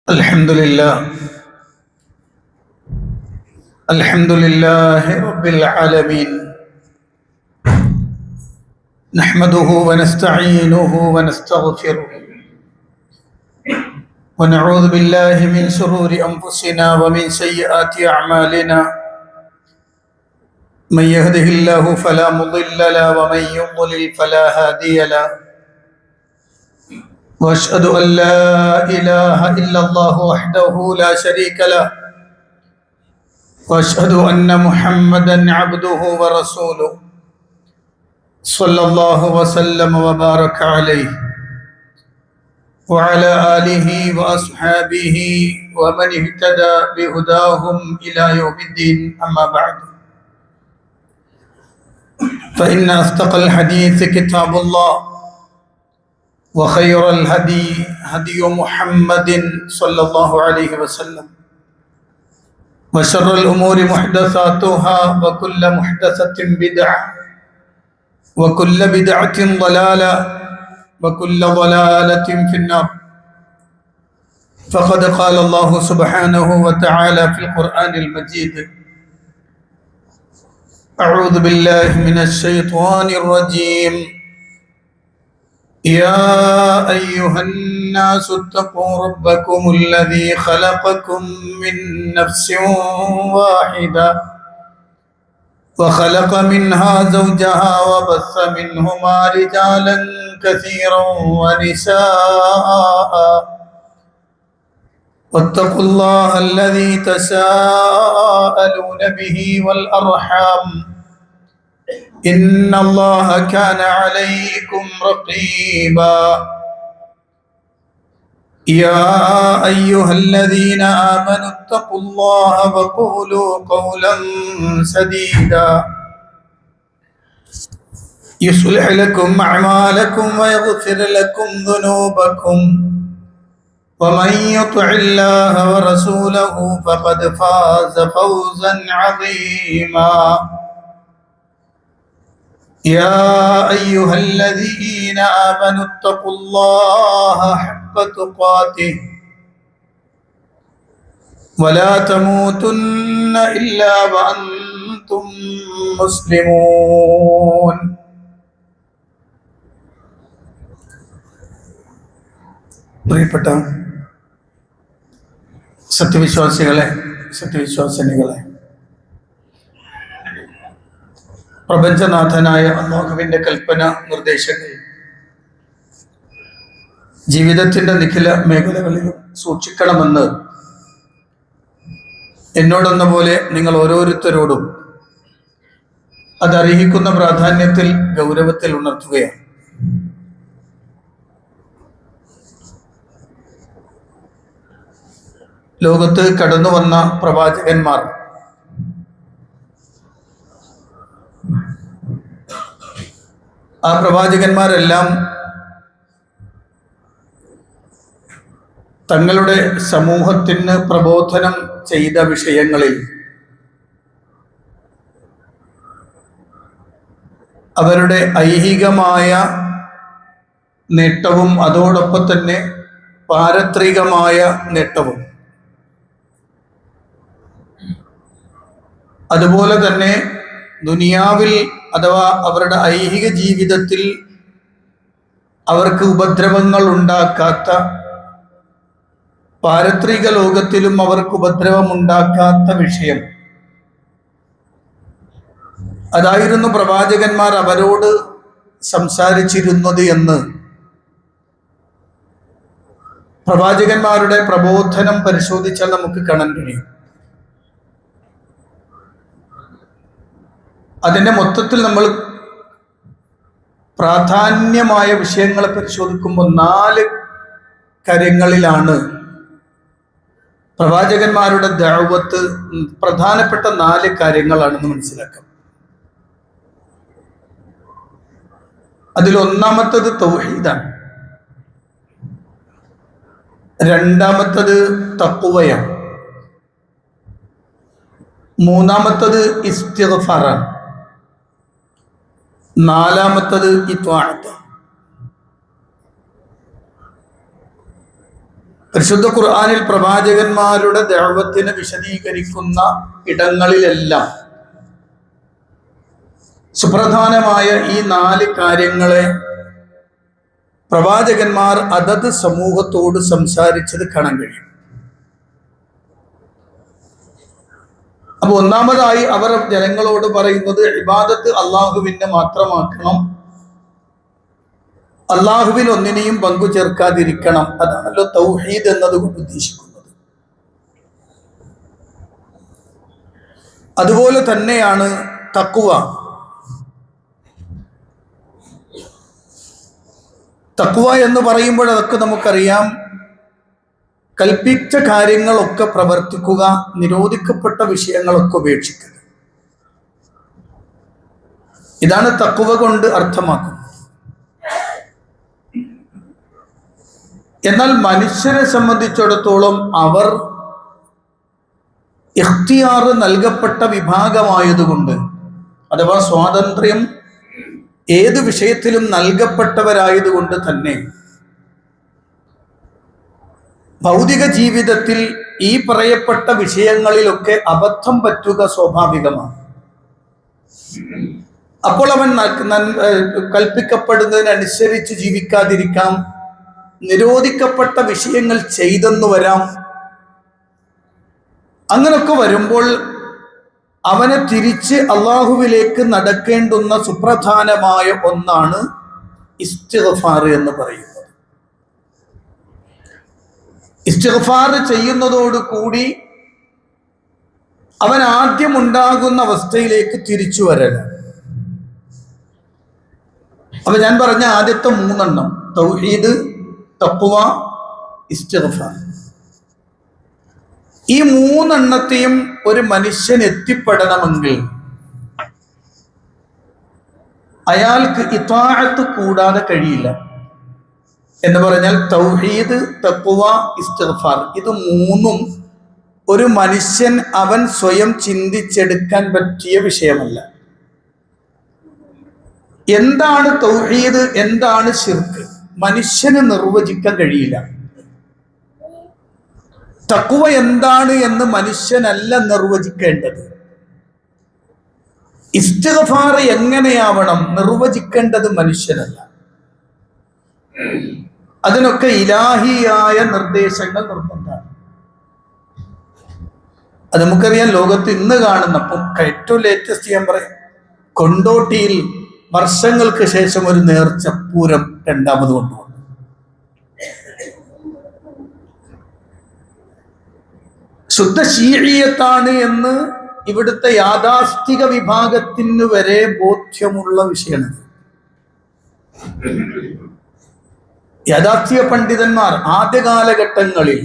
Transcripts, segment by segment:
الحمد لله الحمد لله رب العالمين نحمده ونستعينه ونستغفره ونعوذ بالله من شرور أنفسنا ومن سيئات أعمالنا من يهده الله فلا مضل له ومن يضلل فلا هادي له واشهد ان لا اله الا الله وحده لا شريك له واشهد ان محمدا عبده ورسوله صلى الله وسلم وبارك عليه وعلى اله واصحابه ومن اهتدى بهداهم الى يوم الدين. اما بعد فان اصدق الحديث كتاب الله وخير الهدي هدي محمد صلى الله عليه وسلم وشر الأمور محدثاتها وكل محدثة بدعة وكل بدعة ضلالة وكل ضلالة في النار. فقد قال الله سبحانه وتعالى في القرآن المجيد: أعوذ بالله من الشيطان الرجيم: يا أيها الناس اتقوا ربكم الذي خلقكم من نفس واحدة وخلق منها زوجها وبث منهما رجالا كثيرا ونساء واتقوا الله الذي تساءلون به والأرحام إن الله كان عليكم رقيبا. يا أيها الذين آمنوا اتقوا الله وقولوا قولا سديدا يصلح لكم أعمالكم ويغفر لكم ذنوبكم ومن يطع الله ورسوله فقد فاز فوزا عظيما. يا أيها الذين آمنوا اتقوا الله حق تقاته ولا تموتن إلا وأنتم مسلمون. പ്രിയപ്പെട്ട സത്യവിശ്വാസികളെ, സത്യവിശ്വാസിനികളെ, പ്രപഞ്ചനാഥനായ അല്ലാഹുവിന്റെ കൽപ്പന നിർദ്ദേശങ്ങൾ ജീവിതത്തിന്റെ നിഖില മേഖലകളിലും സൂക്ഷിക്കണമെന്ന് എന്നോടെന്ന പോലെ നിങ്ങൾ ഓരോരുത്തരോടും അതർഹിക്കുന്ന പ്രാധാന്യത്തിൽ ഗൗരവത്തിൽ ഉണർത്തുകയാണ്. ലോകത്ത് കടന്നു വന്ന പ്രവാചകന്മാർ ആ പ്രവാചകന്മാരെല്ലാം തങ്ങളുടെ സമൂഹത്തിന് പ്രബോധനം ചെയ്ത വിഷയങ്ങളിൽ അവരുടെ ഐഹികമായ നേട്ടവും അതോടൊപ്പം തന്നെ പാരത്രികമായ നേട്ടവും അതുപോലെ തന്നെ ദുനിയാവിൽ അഥവാ അവരുടെ ഐഹിക ജീവിതത്തിൽ അവർക്ക് ഉപദ്രവങ്ങൾ ഉണ്ടാക്കാത്ത, പാരത്രിക ലോകത്തിലും അവർക്ക് ഉപദ്രവം ഉണ്ടാക്കാത്ത വിഷയം അതായിരുന്നു പ്രവാചകന്മാർ അവരോട് സംസാരിച്ചിരുന്നത് എന്ന് പ്രവാചകന്മാരുടെ പ്രബോധനം പരിശോധിച്ചാൽ നമുക്ക് കാണാൻ കഴിയും. അതിൻ്റെ മൊത്തത്തിൽ നമ്മൾ പ്രാധാന്യമായ വിഷയങ്ങളെ പരിശോധിക്കുമ്പോൾ 4 കാര്യങ്ങളിലാണ് പ്രവാചകന്മാരുടെ ദഅവത്ത് പ്രധാനപ്പെട്ട 4 കാര്യങ്ങളാണെന്ന് മനസ്സിലാക്കാം. അതിൽ ഒന്നാമത്തത് തൗഹീദാണ്, രണ്ടാമത്തത് തഖ്വയാണ്, മൂന്നാമത്തത് ഇസ്തിഗ്ഫാറാണ്, നാലാമത്തത് ഇത്വാഅത്ത്. പരിശുദ്ധ ഖുർആനിൽ പ്രവാചകന്മാരുടെ ദഅവത്തിനെ വിശദീകരിക്കുന്ന ഇടങ്ങളിലെല്ലാം സുപ്രധാനമായ ഈ 4 കാര്യങ്ങളെ പ്രവാചകന്മാർ അതത് സമൂഹത്തോട് സംസാരിച്ചത് കാണാൻ കഴിയും. അപ്പൊ ഒന്നാമതായി അവർ ജനങ്ങളോട് പറയുന്നത് ഇബാദത്ത് അള്ളാഹുവിനെ മാത്രമാക്കണം, അള്ളാഹുവിൽ ഒന്നിനെയും പങ്കു ചേർക്കാതിരിക്കണം. അതാണല്ലോ തൗഹീദ് എന്നതുകൊണ്ട് ഉദ്ദേശിക്കുന്നത്. അതുപോലെ തന്നെയാണ് തഖ്വ. തഖ്വ എന്ന് പറയുമ്പോൾ അതൊക്കെ നമുക്കറിയാം, കൽപ്പിച്ച കാര്യങ്ങളൊക്കെ പ്രവർത്തിക്കുക, നിരോധിക്കപ്പെട്ട വിഷയങ്ങളൊക്കെ ഉപേക്ഷിക്കുക. ഇതാണ് തഖ്വ കൊണ്ട് അർത്ഥമാക്കുന്നത്. എന്നാൽ മനുഷ്യരെ സംബന്ധിച്ചിടത്തോളം അവർ ഇഖ്തിയാർ നൽകപ്പെട്ട വിഭാഗമായതുകൊണ്ട്, അഥവാ സ്വാതന്ത്ര്യം ഏത് വിഷയത്തിലും നൽകപ്പെട്ടവരായതുകൊണ്ട് തന്നെ ഭൗതിക ജീവിതത്തിൽ ഈ പറയപ്പെട്ട വിഷയങ്ങളിലൊക്കെ അബദ്ധം പറ്റുക സ്വാഭാവികമാണ്. അപ്പോൾ അവൻ കൽപ്പിക്കപ്പെടുന്നതിനനുസരിച്ച് ജീവിക്കാതിരിക്കാം, നിരോധിക്കപ്പെട്ട വിഷയങ്ങൾ ചെയ്തെന്നു വരാം. അങ്ങനൊക്കെ വരുമ്പോൾ അവനെ തിരിച്ച് അള്ളാഹുവിലേക്ക് നടക്കേണ്ടുന്ന സുപ്രധാനമായ ഒന്നാണ് ഇസ്തിഗ്ഫാർ എന്ന് പറയുന്നത്. ഇസ്തിഗ്ഫാർ ചെയ്യുന്നതോടുകൂടി അവൻ ആദ്യം ഉണ്ടാകുന്ന അവസ്ഥയിലേക്ക് തിരിച്ചു വരലാണ്. അപ്പൊ ഞാൻ പറഞ്ഞ ആദ്യത്തെ 3 തൗഹീദ്, തഖ്വ, ഇസ്തിഗ്ഫാർ, ഈ 3 ഒരു മനുഷ്യൻ എത്തിപ്പെടണമെങ്കിൽ അയാൾക്ക് ഇത്വാഅത്ത് കൂടാതെ കഴിയില്ല. എന്ന് പറഞ്ഞാൽ തൗഹീദ്, തഖ്വ, ഇസ്തിഗ്ഫാർ, ഇത് 3 ഒരു മനുഷ്യൻ അവൻ സ്വയം ചിന്തിച്ചെടുക്കാൻ പറ്റിയ വിഷയമല്ല. എന്താണ് തൗഹീദ്, എന്താണ് ശിർക്ക്, മനുഷ്യന് നിർവചിക്കാൻ കഴിയില്ല. തഖ്വ എന്താണ് എന്ന് മനുഷ്യനല്ല നിർവചിക്കേണ്ടത്. ഇസ്തിഗ്ഫാർ എങ്ങനെയാവണം നിർവചിക്കേണ്ടത് മനുഷ്യനല്ല. അതിനൊക്കെ ഇലാഹിയായ നിർദ്ദേശങ്ങൾ നിർബന്ധമാണ്. അത് നമുക്കറിയാം. ലോകത്ത് ഇന്ന് കാണുന്ന ഏറ്റവും ലേറ്റസ്റ്റ് ഞാൻ പറയാം, കൊണ്ടോട്ടിയിൽ വർഷങ്ങൾക്ക് ശേഷം ഒരു നേർച്ചപ്പൂരം 2ാമത് കൊണ്ടുവന്നു. ശുദ്ധ ശീഈയത്താണ് എന്ന് ഇവിടുത്തെ യാഥാസ്ഥിക വിഭാഗത്തിന് വരെ ബോധ്യമുള്ള വിഷയമാണ്. യാഥാസ്ഥിക പണ്ഡിതന്മാർ ആദ്യ കാലഘട്ടങ്ങളിൽ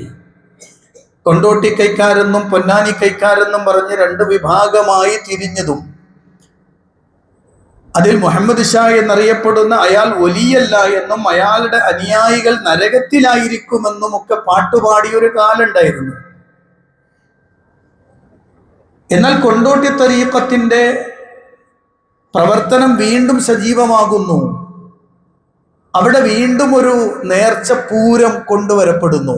കൊണ്ടോട്ടി കൈക്കാരെന്നും പൊന്നാനി കൈക്കാരെന്നും പറഞ്ഞ് 2 വിഭാഗമായി തിരിഞ്ഞതും, അതിൽ മുഹമ്മദ് ഷാ എന്നറിയപ്പെടുന്ന അയാൾ വലിയല്ല എന്നും അയാളുടെ അനുയായികൾ നരകത്തിലായിരിക്കുമെന്നും ഒക്കെ പാട്ടുപാടിയൊരു കാലുണ്ടായിരുന്നു. എന്നാൽ കൊണ്ടോട്ടി തരീഖത്തിന്റെ പ്രവർത്തനം വീണ്ടും സജീവമാകുന്നു. അവിടെ വീണ്ടും ഒരു നേർച്ചപ്പൂരം കൊണ്ടുവരപ്പെടുന്നു.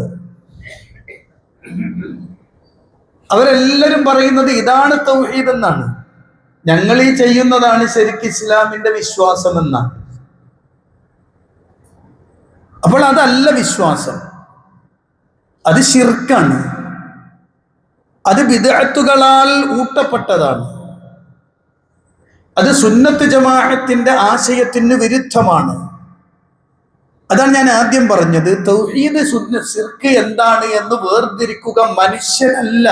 അവരെല്ലാവരും പറയുന്നത് ഇതാണ് തൗഹീദ് എന്നാണ്. ഞങ്ങൾ ഈ ചെയ്യുന്നതാണ് ശരിക്കും ഇസ്ലാമിന്റെ വിശ്വാസം എന്നാണ്. അപ്പോൾ അതല്ല വിശ്വാസം, അത് ശിർക്കാണ്. അത് ബിദ്അത്തുകളാൽ ഊട്ടപ്പെട്ടതാണ്. അത് സുന്നത്ത് ജമാഅത്തിന്റെ ആശയത്തിന് വിരുദ്ധമാണ്. അതാണ് ഞാൻ ആദ്യം പറഞ്ഞത്. തൗഹീദ്, ശിർക്ക് എന്താണ് എന്ന് വേർതിരിക്കുക മനുഷ്യനല്ല,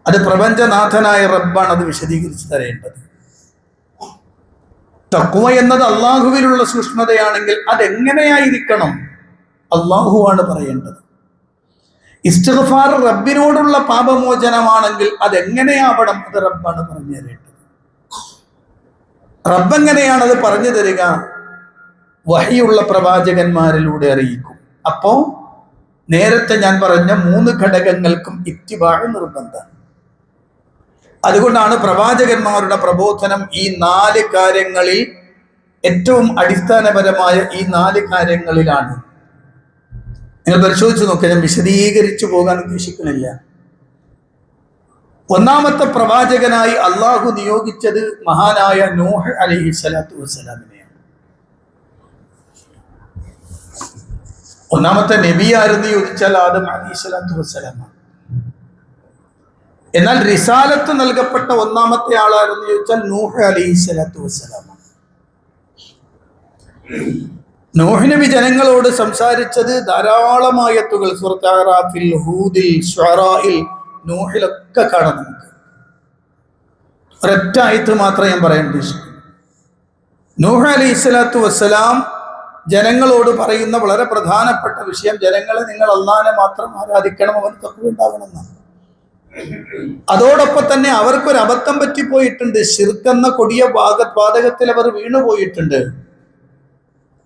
അത് പ്രപഞ്ചനാഥനായ റബ്ബാണ് അത് വിശദീകരിച്ച് തരേണ്ടത്. തഖ്വ എന്നത് അള്ളാഹുവിലുള്ള സൂക്ഷ്മതയാണെങ്കിൽ അതെങ്ങനെയായിരിക്കണം അള്ളാഹുവാണ് പറയേണ്ടത്. ഇസ്തിഗ്ഫാർ റബ്ബിനോടുള്ള പാപമോചനമാണെങ്കിൽ അതെങ്ങനെയാവണം അത് റബ്ബാണ് പറഞ്ഞു തരേണ്ടത്. റബ്ബ് എങ്ങനെയാണത് പറഞ്ഞു തരിക? വഹിയുള്ള പ്രവാചകന്മാരിലൂടെ അറിയിക്കും. അപ്പോ നേരത്തെ ഞാൻ പറഞ്ഞ 3 ഘടകങ്ങൾക്കും ഇത്തിബാഅ് നിർബന്ധമാണ്. അതുകൊണ്ടാണ് പ്രവാചകന്മാരുടെ പ്രബോധനം ഈ 4 കാര്യങ്ങളിൽ ഏറ്റവും അടിസ്ഥാനപരമായ ഈ 4 കാര്യങ്ങളിലാണ്. നിങ്ങൾ പരിശോധിച്ച് നോക്കുക, ഞാൻ വിശദീകരിച്ചു പോകാൻ ഉദ്ദേശിക്കുന്നില്ല. ഒന്നാമത്തെ പ്രവാചകനായി അള്ളാഹു നിയോഗിച്ചത് മഹാനായ നൂഹ് അലൈഹി സ്വലാത്തു വസ്സലാമിനെയാണ്. ഒന്നാമത്തെ നബി ആരെന്ന് ചോദിച്ചാൽ ആദം അലൈഹി സ്വലാത്തു വസ്സലാമാണ്. എന്നാൽ റിസാലത്ത് നൽകപ്പെട്ട ഒന്നാമത്തെ ആളാരെന്ന് ചോദിച്ചാൽ നൂഹ് അലൈഹി സ്വലാത്തു വസ്സലാമാണ്. നൂഹ് നബി ജനങ്ങളോട് സംസാരിച്ചത് ധാരാളം ആയത്തുകൾ സൂറത്ത് അഅറാഫിൽ, ഹൂദിൽ, ശുഅറായിൽ, നൂഹിലൊക്കെ കാണാം. നമുക്ക് ഒരൊറ്റ ആയത്ത് മാത്രമേ ഞാൻ പറയാൻ ഉദ്ദേശിക്കുന്നു. നൂഹ് അലൈഹി സ്വലാത്തു വസ്സലാം ജനങ്ങളോട് പറയുന്ന വളരെ പ്രധാനപ്പെട്ട വിഷയം, ജനങ്ങളെ നിങ്ങൾ അല്ലാഹനെ മാത്രം ആരാധിക്കണം, അവൻ തഖ്വ ഉണ്ടാവണമെന്നാണ്. അതോടൊപ്പം തന്നെ അവർക്കൊരു അബദ്ധം പറ്റിപ്പോയിട്ടുണ്ട്. ശിർക്ക് എന്ന കൊടിയ വാദകത്തിൽ അവർ വീണുപോയിട്ടുണ്ട്.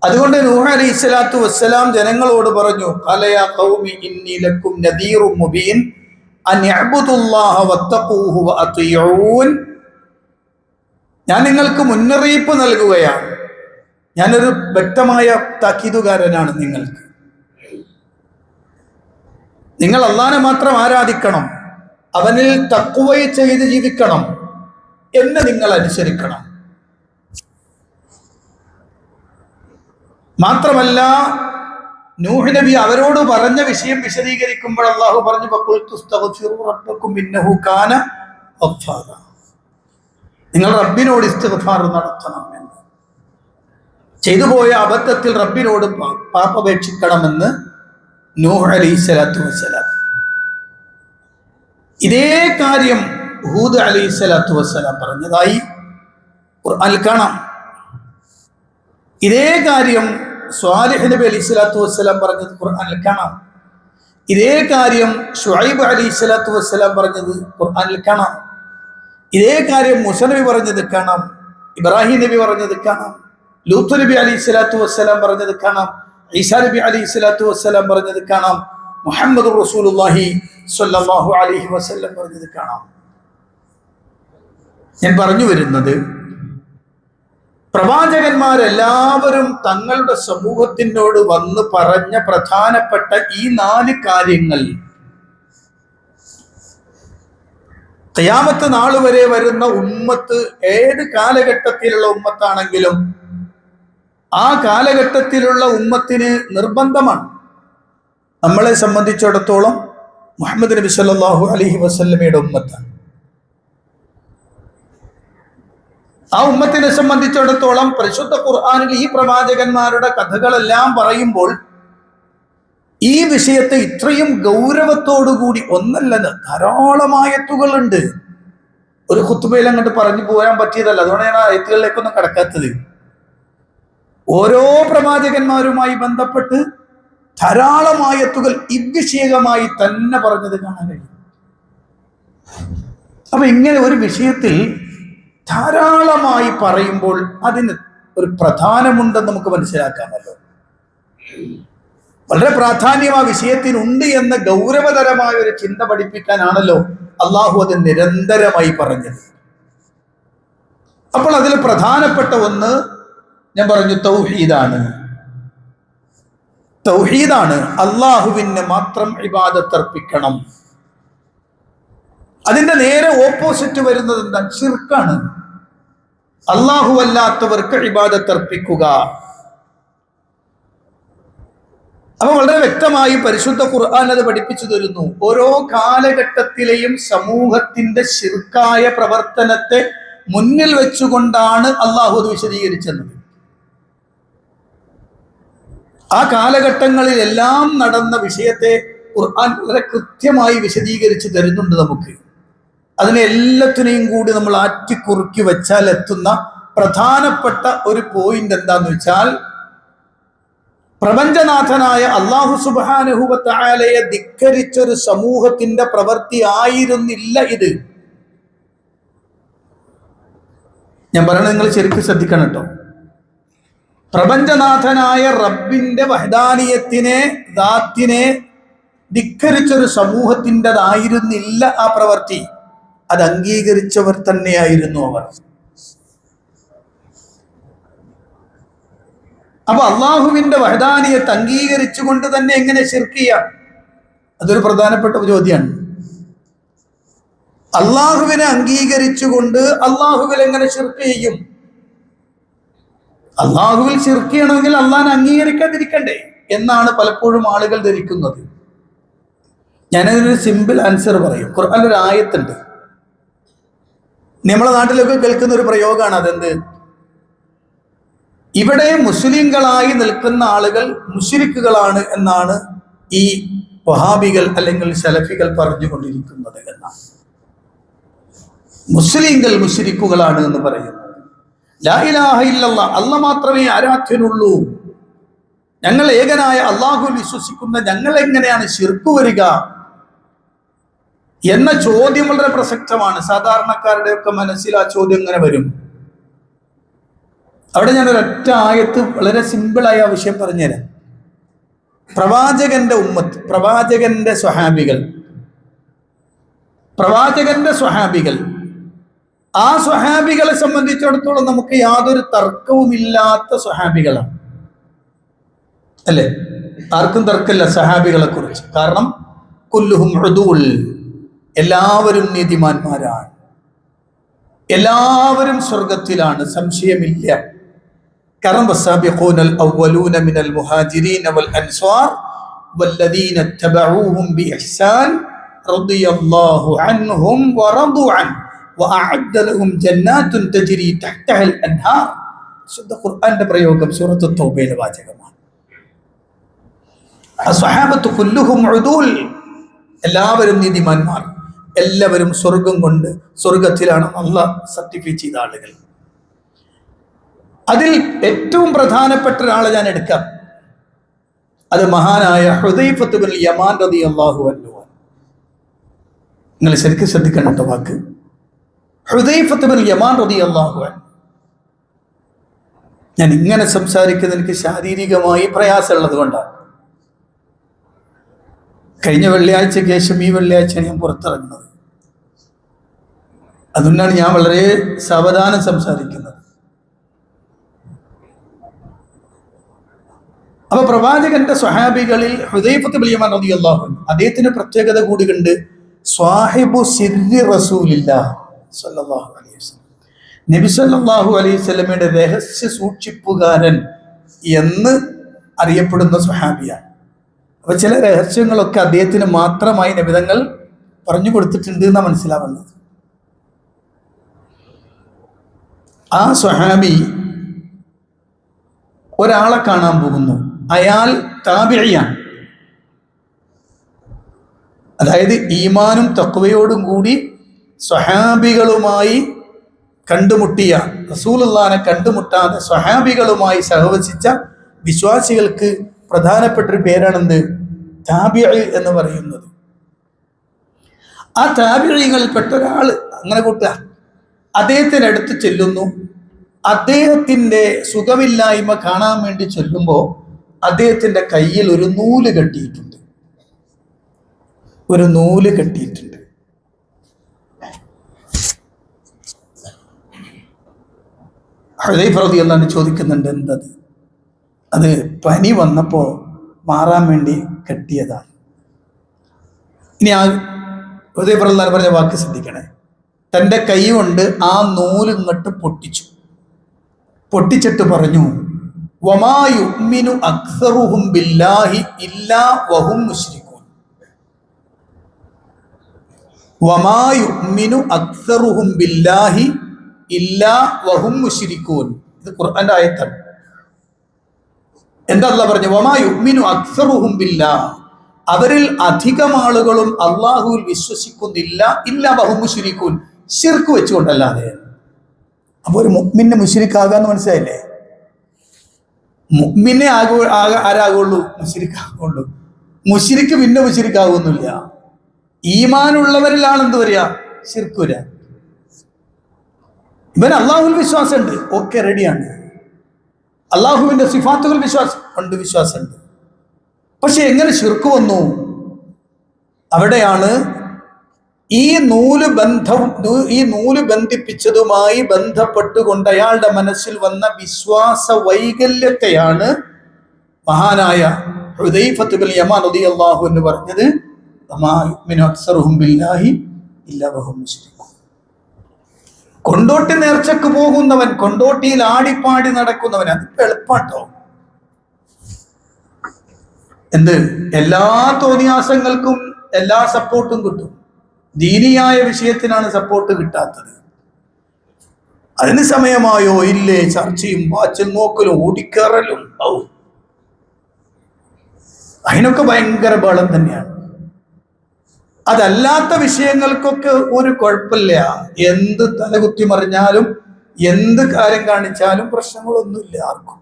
അതുകൊണ്ട് നൂഹ് അലൈഹി സ്വലാത്തു വസ്സലാം ജനങ്ങളോട് പറഞ്ഞു, ഖലയാ ഖൗമി ഇന്നി ലക്കും നദീറും മുബീൻ അൻ ഇഅ്ബുദുല്ലാഹ വത്തഖൂഹു വഅതിഊൻ. ഞാൻ നിങ്ങൾക്ക് മുന്നറിയിപ്പ് നൽകുകയാണ്, ഞാനൊരു വ്യക്തമായ താക്കീതുകാരനാണ് നിങ്ങൾക്ക്. നിങ്ങൾ അല്ലാഹനെ മാത്രം ആരാധിക്കണം, അവനിൽ തഖ്വ ചെയ്ത് ജീവിക്കണം, എന്നെ നിങ്ങൾ അനുസരിക്കണം. മാത്രമല്ല നൂഹ് നബി അവരോട് പറഞ്ഞ വിഷയം വിശദീകരിക്കുമ്പോൾ അള്ളാഹു പറഞ്ഞു, നിങ്ങൾ റബ്ബിനോട് ഇസ്തിഗ്ഫാർ നടത്തണം എന്ന്, ചെയ്തു പോയ അബദ്ധത്തിൽ റബ്ബിനോട് പാപപേക്ഷിക്കണമെന്ന് നൂഹ് അലൈഹി സ്വലാത്തു വസ്സലാം. ഇതേ കാര്യം ഹൂദ് അലൈഹി സ്വലാത്തു വസ്സലാം പറഞ്ഞതായി ഖുർആനിൽ കാണാം. ഇതേ കാര്യം സ്വാലിഹ് നബി അലൈഹി സ്വലാത്തു വസ്സലാം പറഞ്ഞത് ഖുർആനിൽ കാണാം. ഇതേ കാര്യം ശുഐബ് അലൈഹി സ്വലാത്തു വസ്സലാം പറഞ്ഞത് ഖുർആനിൽ കാണാം. ഇതേ കാര്യം മൂസ നബി പറഞ്ഞത് കാണാം, ഇബ്രാഹിം നബി പറഞ്ഞത് കാണാം, ലൂത്ത് നബി അലൈഹി സ്വലാത്തു വസ്സലാം പറഞ്ഞത് കാണാം, ഈസാ നബി അലൈഹി സ്വലാത്തു വസ്സലാം പറഞ്ഞത് കാണാം, മുഹമ്മദ് റസൂലുള്ളാഹി സ്വല്ലല്ലാഹു അലൈഹി വസല്ലം പറഞ്ഞത് കാണാം. ഞാൻ പറഞ്ഞു വരുന്നത്, പ്രവാചകന്മാരെല്ലാവരും തങ്ങളുടെ സമൂഹത്തിനോട് വന്ന് പറഞ്ഞ പ്രധാനപ്പെട്ട ഈ 4 കാര്യങ്ങൾ ഖിയാമത്ത് നാൾ വരെ വരുന്ന ഉമ്മത്ത്, ഏത് കാലഘട്ടത്തിലുള്ള ഉമ്മത്താണെങ്കിലും ആ കാലഘട്ടത്തിലുള്ള ഉമ്മത്തിന് നിർബന്ധമാണ്. നമ്മളെ സംബന്ധിച്ചിടത്തോളം മുഹമ്മദ് നബി സല്ലല്ലാഹു അലൈഹി വസല്ലമയുടെ ഉമ്മത്താണ്. ആ ഉമ്മത്തിനെ സംബന്ധിച്ചിടത്തോളം പരിശുദ്ധ ഖുർആനിൽ ഈ പ്രവാചകന്മാരുടെ കഥകളെല്ലാം പറയുമ്പോൾ ഈ വിഷയത്തെ ഇത്രയും ഗൗരവത്തോടുകൂടി ഒന്നല്ല, ധാരാളം ആയത്തുകളുണ്ട്. ഒരു ഖുത്ബയിൽ അങ്ങോട്ട് പറഞ്ഞു പോകാൻ പറ്റിയതല്ല, അതുകൊണ്ടാണ് ആയത്തുകളിലേക്കൊന്നും കടക്കാത്തത്. ഓരോ പ്രവാചകന്മാരുമായി ബന്ധപ്പെട്ട് ധാരാളം ആയത്തുകൾ ഇവിഷയകമായി തന്നെ പറഞ്ഞത് കാണാൻ കഴിയും. അപ്പൊ ഇങ്ങനെ ഒരു വിഷയത്തിൽ ധാരാളമായി പറയുമ്പോൾ അതിന് ഒരു പ്രധാനമുണ്ടെന്ന് നമുക്ക് മനസ്സിലാക്കാമല്ലോ. വളരെ പ്രാധാന്യം ആ വിഷയത്തിനുണ്ട് എന്ന ഗൗരവതരമായ ഒരു ചിന്ത പഠിപ്പിക്കാനാണല്ലോ അള്ളാഹു അത് നിരന്തരമായി പറഞ്ഞത്. അപ്പോൾ അതിൽ പ്രധാനപ്പെട്ട ഒന്ന് ഞാൻ പറഞ്ഞു, തൗഹീദാണ്. തൗഹീദാണ്, അള്ളാഹുവിന് മാത്രം ഇബാദത്ത് അർപ്പിക്കണം. അതിന്റെ നേരെ ഓപ്പോസിറ്റ് വരുന്നത് എന്താ? ശിർക്കാണ്. അള്ളാഹു അല്ലാത്തവർക്ക് ഇബാദത്ത് അർപ്പിക്കുക. അപ്പൊ വളരെ വ്യക്തമായി പരിശുദ്ധ ഖുർആൻ അത് പഠിപ്പിച്ചു തരുന്നു. ഓരോ കാലഘട്ടത്തിലെയും സമൂഹത്തിന്റെ ശിർക്കായ പ്രവർത്തനത്തെ മുന്നിൽ വെച്ചുകൊണ്ടാണ് അള്ളാഹു അത് വിശദീകരിച്ചത്. ആ കാലഘട്ടങ്ങളിലെല്ലാം നടന്ന വിഷയത്തെ ഖുർആൻ വളരെ കൃത്യമായി വിശദീകരിച്ച് തരുന്നുണ്ട് നമുക്ക്. അതിനെ എല്ലാത്തിനെയും കൂടി നമ്മൾ ആറ്റിക്കുറുക്കി വെച്ചാൽ എത്തുന്ന പ്രധാനപ്പെട്ട ഒരു പോയിന്റ് എന്താന്ന് വെച്ചാൽ, പ്രപഞ്ചനാഥനായ അല്ലാഹു സുബ്ഹാനഹു വ തആലയെ ധിക്കരിച്ചൊരു സമൂഹത്തിന്റെ പ്രവൃത്തി ആയിരുന്നില്ല ഇത്. ഞാൻ പറയണത് നിങ്ങൾ ശരിക്കും ശ്രദ്ധിക്കണം കേട്ടോ. പ്രപഞ്ചനാഥനായ റബ്ബിന്റെ വഹദാനിയത്തിനെ, ദാത്തിനെ ധിക്കരിച്ചൊരു സമൂഹത്തിൻ്റെതായിരുന്നില്ല ആ പ്രവൃത്തി. അത് അംഗീകരിച്ചവർ തന്നെയായിരുന്നു അവർ. അപ്പൊ അള്ളാഹുവിന്റെ വഹദാനിയത്ത് അംഗീകരിച്ചുകൊണ്ട് തന്നെ എങ്ങനെ ശിർക്ക് ചെയ്യാം? അതൊരു പ്രധാനപ്പെട്ട ചോദ്യമാണ്. അള്ളാഹുവിനെ അംഗീകരിച്ചുകൊണ്ട് അള്ളാഹുവിൽ എങ്ങനെ ശിർക്ക് ചെയ്യും? അള്ളാഹുവിൽ ശിർക്ക് ചെയ്യണമെങ്കിൽ അള്ളാഹിനെ അംഗീകരിക്കാതിരിക്കണ്ടേ എന്നാണ് പലപ്പോഴും ആളുകൾ ധരിക്കുന്നത്. ഞാനതിനൊരു സിമ്പിൾ ആൻസർ പറയും. ഖുർആനിൽ ഒരു ആയത്തുണ്ട്, നമ്മളെ നാട്ടിലൊക്കെ കേൾക്കുന്ന ഒരു പ്രയോഗമാണ്. അതെന്ത്? ഇവിടെ മുസ്ലിങ്ങളായി നിൽക്കുന്ന ആളുകൾ മുശ്രിക്കുകളാണ് എന്നാണ് ഈ വഹാബികൾ അല്ലെങ്കിൽ സലഫികൾ പറഞ്ഞുകൊണ്ടിരിക്കുന്നത് എന്നാണ്. മുസ്ലിങ്ങൾ മുശ്രിക്കുകളാണ് എന്ന് പറയുന്നത്. ലാ ഇലാഹ ഇല്ലല്ലാഹ്, അല്ലാഹ് മാത്രമേ ആരാധ്യനുള്ളൂ, ഞങ്ങൾ ഏകനായ അള്ളാഹുവിൽ വിശ്വസിക്കുന്ന ഞങ്ങൾ എങ്ങനെയാണ് ശിർക്ക് വരിക എന്ന ചോദ്യം വളരെ പ്രസക്തമാണ്. സാധാരണക്കാരുടെ ഒക്കെ മനസ്സിൽ ആ ചോദ്യം ഇങ്ങനെ വരും. അവിടെ ഞാനൊരൊറ്റ ആയത്ത് വളരെ സിമ്പിളായ ആ വിഷയം പറഞ്ഞുതരാം. പ്രവാചകന്റെ ഉമ്മത്ത്, പ്രവാചകന്റെ സ്വഹാബികൾ, ആ സ്വഹാബികളെ സംബന്ധിച്ചിടത്തോളം നമുക്ക് യാതൊരു തർക്കവുമില്ലാത്ത സ്വഹാബികളാണ്, അല്ലേ? ആർക്കും തർക്കമില്ല സ്വഹാബികളെ കുറിച്ച്. കാരണം കുല്ലുഹും ഉദൂൽ, എല്ലാവരും നീതിമാന്മാരാണ്, എല്ലാവരും സ്വർഗത്തിലാണ്, സംശയമില്ല. കാരണം വസ്സാബിഖൂനൽ അവ്വലൂന മിനൽ മുഹാജിരീന വൽ അൻസ്വാർ വല്ലദീന തബഊഹും ബിഇഹ്സാൻ റളിയല്ലാഹു അൻഹും വറദു അൻ വഅഅദ്ദ ലഹും ജന്നാത്തുൻ തജ്രി തഹ്തഹൽ അൻഹാർ. ശുദ്ധ ഖുർആന്റെ പ്രയോഗം സൂറത്തുൽ തൗബയിലെ വാചകമാണ്. അസ്വഹാബത്തു കുല്ലുഹും ഉദൂൽ, എല്ലാവരും നീതിമാന്മാർ, എല്ലാവരും സ്വർഗത്തിലാണ് അല്ലാഹ് സർട്ടിഫൈ ചെയ്ത ആളുകൾ. അതിൽ ഏറ്റവും പ്രധാനപ്പെട്ട ഒരാളെ ഞാൻ എടുക്കാം. അത് മഹാനായ ഹുദൈഫത്ത് ബിൻ യമാൻ റളിയല്ലാഹു അൻഹു. നിങ്ങൾ ശരിക്കും ശ്രദ്ധിക്കണം കേട്ടോ വാക്ക്. ഹുദൈഫത്ത് ബിൻ യമാൻ റളിയല്ലാഹു അൻഹു. ഞാൻ ഇങ്ങനെ സംസാരിക്കുന്നത് എനിക്ക് ശാരീരികമായി പ്രയാസമുള്ളത് കൊണ്ടാണ്. കഴിഞ്ഞ വെള്ളിയാഴ്ചയ്ക്ക് ശേഷം ഈ വെള്ളിയാഴ്ചയാണ് ഞാൻ പുറത്തിറങ്ങുന്നത്. അതുകൊണ്ടാണ് ഞാൻ വളരെ സാവധാനം സംസാരിക്കുന്നത്. അപ്പൊ പ്രവാചകന്റെ സ്വഹാബികളിൽ ഹുദൈഫത്ത് ബിൻ യമാൻ റളിയല്ലാഹു അൻഹു, അദ്ദേഹത്തിന് പ്രത്യേകത കൂടി കണ്ട് സ്വാഹിബു സിർരി റസൂലില്ലാഹ് സ്വല്ലല്ലാഹു അലൈഹി വസല്ലം, നബി സല്ലല്ലാഹു അലൈഹി വസല്ലമയുടെ രഹസ്യ സൂക്ഷിപ്പുകാരൻ എന്ന് അറിയപ്പെടുന്ന സ്വഹാബിയാണ്. അപ്പൊ ചില രഹസ്യങ്ങളൊക്കെ അദ്ദേഹത്തിന് മാത്രമായി നബിതങ്ങൾ പറഞ്ഞു കൊടുത്തിട്ടുണ്ട് എന്നാണ് മനസ്സിലാവുന്നത്. ആ സ്വഹാബി ഒരാളെ കാണാൻ പോകുന്നു. അയാൾ താബിഇയാണ്, അതായത് ഈമാനും തഖ്വയോടും കൂടി സ്വഹാബികളുമായി കണ്ടുമുട്ടിയ, റസൂലുള്ളാഹിനെ കണ്ടുമുട്ടാതെ സ്വഹാബികളുമായി സഹവസിച്ച വിശ്വാസികൾക്ക് പ്രധാനപ്പെട്ടൊരു പേരാണെന്ത്? താബിഇ എന്ന് പറയുന്നത്. ആ താബിഇകളിൽപ്പെട്ട ഒരാൾ അങ്ങനെ കൂട്ടുക അദ്ദേഹത്തിൻ്റെ അടുത്ത് ചെല്ലുന്നു. അദ്ദേഹത്തിൻ്റെ സുഖമില്ലായ്മ കാണാൻ വേണ്ടി ചെല്ലുമ്പോൾ അദ്ദേഹത്തിൻ്റെ കയ്യിൽ ഒരു നൂല് കെട്ടിയിട്ടുണ്ട്. ഹുദൈഫ റളിയല്ലാഹു അൻഹു ചോദിക്കുന്നുണ്ട്, എന്തത്? അത് പനി വന്നപ്പോൾ മാറാൻ വേണ്ടി കെട്ടിയതാണ്. ഇനി ആ ഹുദൈഫ റളിയല്ലാഹു അൻഹു പറഞ്ഞ വാക്ക് ശ്രദ്ധിക്കണേ. തൻ്റെ കൈ കൊണ്ട് ആ നൂല് ഇങ്ങോട്ട് പൊട്ടിച്ചിട്ട് പറഞ്ഞു, വമാ യുഅ്മിനു അക്സറുഹും ബില്ലാഹി ഇല്ലാ വഹും മുശ്രികൂൻ. വമാ യുഅ്മിനു അക്സറുഹും ബില്ലാഹി ഇല്ലാ വഹും മുശ്രികൂൻ. ഇത് ഖുർആന്റെ ആയത്താണ്. എന്താ അല്ലാഹ് പറഞ്ഞു? വമാ യുഅ്മിനു അക്സറുഹും ബില്ലാഹ്, അവരിൽ അധികം ആളുകളും അള്ളാഹുവിൽ വിശ്വസിക്കുന്നില്ല, ഇല്ലാ വഹും മുശ്രികൂൻ, ശിർക്ക് വെച്ചുകൊണ്ടല്ലാതെ. അപ്പോൾ ഒരു മുഅ്മിനെ മുശ്രിക്കാകാന്ന് മനസ്സിലായില്ലേ? മുഅ്മിനെ ആരാകുള്ളൂ? മുശ്രിക്കാകുള്ളൂ. മുശ്രിക്ക് പിന്നെ മുശ്രിക്കാകുന്നില്ല. ഈമാനുള്ളവരിലാണ് എന്ത് വരിക? ശിർക്ക് വരിക. ഇവൻ അള്ളാഹുവിൽ വിശ്വാസമുണ്ട്, ഓക്കെ, റെഡിയാണ്. അള്ളാഹുവിന്റെ സിഫാത്തുകൾ വിശ്വാസമുണ്ട്. പക്ഷെ എങ്ങനെ ശിർക്ക് വന്നു? അവിടെയാണ് ഈ നൂല് ബന്ധിപ്പിച്ചതുമായി ബന്ധപ്പെട്ടുകൊണ്ട് അയാളുടെ മനസ്സിൽ വന്ന വിശ്വാസ വൈകല്യത്തെയാണ് മഹാനായ ഹുദൈഫത്ത് ബിൻ യമാൻ റളിയല്ലാഹു അൻഹു പറഞ്ഞത്, വമാ യുഅ്മിനു അക്സറുഹും ബില്ലാഹി ഇല്ലാ വഹും മുശ്രികൂൻ. കൊണ്ടോട്ടി നേർച്ചക്ക് പോകുന്നവൻ, കൊണ്ടോട്ടിയിൽ ആടിപ്പാടി നടക്കുന്നവൻ, അത് എളുപ്പാട്ടോ. എല്ലാ തോന്നിയാസങ്ങൾക്കും എല്ലാ സപ്പോർട്ടും കിട്ടും. ദീനിയായ വിഷയത്തിനാണ് സപ്പോർട്ട് കിട്ടാത്തത്. അതിന് സമയമായോ ഇല്ലേ, ചർച്ചയും വാച്ചിൽ നോക്കലും ഓടിക്കറലും, അതിനൊക്കെ ഭയങ്കര ബളം തന്നെയാണ്. അതല്ലാത്ത വിഷയങ്ങൾക്കൊക്കെ ഒരു കുഴപ്പമില്ല. എന്ത് തലകുത്തി മറിഞ്ഞാലും എന്ത് കാര്യം കാണിച്ചാലും പ്രശ്നങ്ങളൊന്നുമില്ല ആർക്കും.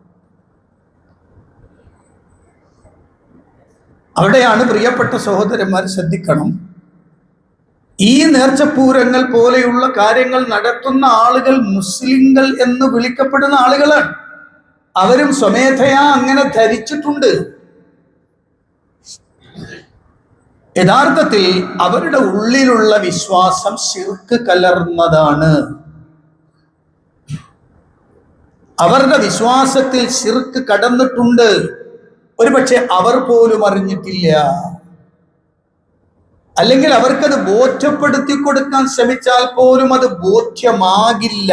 അവിടെയാണ് പ്രിയപ്പെട്ട സഹോദരന്മാർ ശ്രദ്ധിക്കണം. ഈ നേർച്ചപ്പൂരങ്ങൾ പോലെയുള്ള കാര്യങ്ങൾ നടത്തുന്ന ആളുകൾ മുസ്ലിങ്ങൾ എന്ന് വിളിക്കപ്പെടുന്ന ആളുകളാണ്. അവരും സ്വമേധയാ അങ്ങനെ ധരിച്ചിട്ടുണ്ട്. യഥാർത്ഥത്തിൽ അവരുടെ ഉള്ളിലുള്ള വിശ്വാസം ശിർക്ക് കലർന്നതാണ്. അവരുടെ വിശ്വാസത്തിൽ ശിർക്ക് കടന്നിട്ടുണ്ട്. ഒരുപക്ഷെ അവർ പോലും അറിഞ്ഞിട്ടില്ല, അല്ലെങ്കിൽ അവർക്കത് ബോധ്യപ്പെടുത്തി കൊടുക്കാൻ ശ്രമിച്ചാൽ പോലും അത് ബോധ്യമാകില്ല.